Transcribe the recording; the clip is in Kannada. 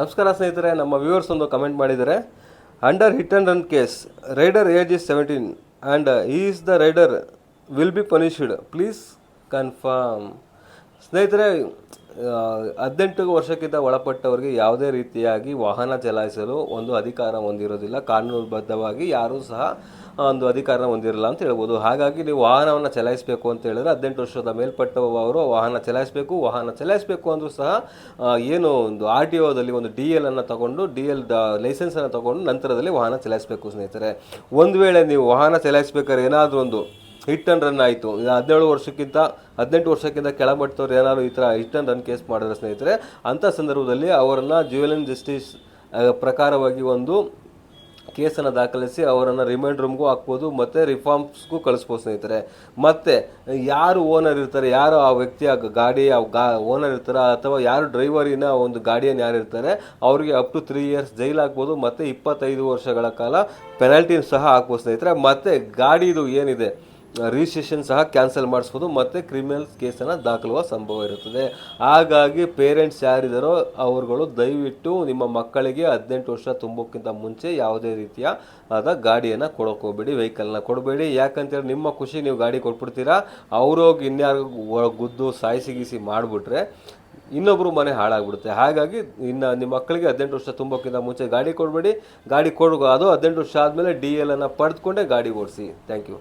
ನಮಸ್ಕಾರ ಸ್ನೇಹಿತರೆ, ನಮ್ಮ ವ್ಯೂವರ್ಸ್ ಒಂದು ಕಮೆಂಟ್ ಮಾಡಿದ್ದಾರೆ. Under hit and run case, rider age is 17 and ಈ is the rider will be punished, please confirm. ಸ್ನೇಹಿತರೆ, 18 ವರ್ಷಕ್ಕಿಂತ ಒಳಪಟ್ಟವರಿಗೆ ಯಾವುದೇ ರೀತಿಯಾಗಿ ವಾಹನ ಚಲಾಯಿಸಲು ಒಂದು ಅಧಿಕಾರ ಹೊಂದಿರೋದಿಲ್ಲ. ಕಾನೂನುಬದ್ಧವಾಗಿ ಯಾರೂ ಸಹ ಒಂದು ಅಧಿಕಾರನ ಹೊಂದಿರಲ್ಲ ಅಂತ ಹೇಳ್ಬೋದು. ಹಾಗಾಗಿ ನೀವು ವಾಹನವನ್ನು ಚಲಾಯಿಸಬೇಕು ಅಂತ ಹೇಳಿದ್ರೆ 18 ವರ್ಷದ ಮೇಲ್ಪಟ್ಟವರು ವಾಹನ ಚಲಾಯಿಸಬೇಕು ಅಂದರೂ ಸಹ ಏನು ಒಂದು RTOದಲ್ಲಿ ಒಂದು DL ಅನ್ನು ತಗೊಂಡು DL ಲೈಸೆನ್ಸನ್ನು ತಗೊಂಡು ನಂತರದಲ್ಲಿ ವಾಹನ ಚಲಾಯಿಸಬೇಕು. ಸ್ನೇಹಿತರೆ, ಒಂದು ವೇಳೆ ನೀವು ವಾಹನ ಚಲಾಯಿಸಬೇಕಾದ್ರೆ ಏನಾದರೂ ಒಂದು ಹಿಟ್ ಆ್ಯಂಡ್ ರನ್ ಆಯಿತು, 18 ವರ್ಷಕ್ಕಿಂತ ಕೆಳಮಟ್ಟದವ್ರು ಏನಾದ್ರು ಈ ಥರ ಹಿಟ್ ಆ್ಯಂಡ್ ರನ್ ಕೇಸ್ ಮಾಡಿದ್ರೆ ಸ್ನೇಹಿತರೆ, ಅಂಥ ಸಂದರ್ಭದಲ್ಲಿ ಅವರನ್ನು ಜುವೆನೈಲ್ ಜಸ್ಟಿಸ್ ಪ್ರಕಾರವಾಗಿ ಒಂದು ಕೇಸನ್ನು ದಾಖಲಿಸಿ ಅವರನ್ನು ರಿಮೈಂಡ್ ರೂಮ್ಗೂ ಹಾಕ್ಬೋದು ಮತ್ತು ರಿಫಾರ್ಮ್ಸ್ಗೂ ಕಳಿಸ್ಬೋದು ಸ್ನೇಹಿತರೆ. ಮತ್ತು ಯಾರು ಓನರ್ ಇರ್ತಾರೆ, ಯಾರು ಆ ವ್ಯಕ್ತಿಯ ಗಾಡಿಯ ಓನರ್ ಇರ್ತಾರೆ ಅಥವಾ ಯಾರು ಡ್ರೈವರಿನ ಒಂದು ಗಾಡಿಯನ್ನು ಯಾರು ಇರ್ತಾರೆ ಅವರಿಗೆ ಅಪ್ ಟು 3 years ಜೈಲು ಹಾಕ್ಬೋದು ಮತ್ತು 25 ವರ್ಷಗಳ ಕಾಲ ಪೆನಾಲ್ಟಿನ ಸಹ ಹಾಕ್ಬೋದು ಸ್ನೇಹಿತರೆ. ಮತ್ತು ಗಾಡಿದು ಏನಿದೆ ರಿಜಿಸ್ಟ್ರೇಷನ್ ಸಹ ಕ್ಯಾನ್ಸಲ್ ಮಾಡಿಸ್ಬೋದು ಮತ್ತು ಕ್ರಿಮಿನಲ್ ಕೇಸನ್ನು ದಾಖಲುವ ಸಂಭವ ಇರುತ್ತದೆ. ಹಾಗಾಗಿ ಪೇರೆಂಟ್ಸ್ ಯಾರಿದ್ದಾರೋ ಅವರುಗಳು ದಯವಿಟ್ಟು ನಿಮ್ಮ ಮಕ್ಕಳಿಗೆ 18 ವರ್ಷ ತುಂಬೋಕ್ಕಿಂತ ಮುಂಚೆ ಯಾವುದೇ ರೀತಿಯ ಗಾಡಿಯನ್ನು ಕೊಡೋಕೋಬೇಡಿ, ವೆಹಿಕಲ್ನ ಕೊಡಬೇಡಿ. ಯಾಕಂತೇಳಿ ನಿಮ್ಮ ಖುಷಿ ನೀವು ಗಾಡಿ ಕೊಟ್ಬಿಡ್ತೀರಾ, ಅವ್ರೋಗಿ ಇನ್ಯಾರು ಗುದ್ದು ಸಾಯಿಸಿ ಮಾಡಿಬಿಟ್ರೆ ಇನ್ನೊಬ್ಬರು ಮನೆ ಹಾಳಾಗ್ಬಿಡುತ್ತೆ. ಹಾಗಾಗಿ ಇನ್ನು ನಿಮ್ಮ ಮಕ್ಕಳಿಗೆ 18 ವರ್ಷ ತುಂಬೋಕ್ಕಿಂತ ಮುಂಚೆ ಗಾಡಿ ಕೊಡಬೇಡಿ. ಅದು 18 ವರ್ಷ ಆದಮೇಲೆ DL ಅನ್ನು ಪಡೆದುಕೊಂಡೇ ಗಾಡಿ ಓಡಿಸಿ. Thank you.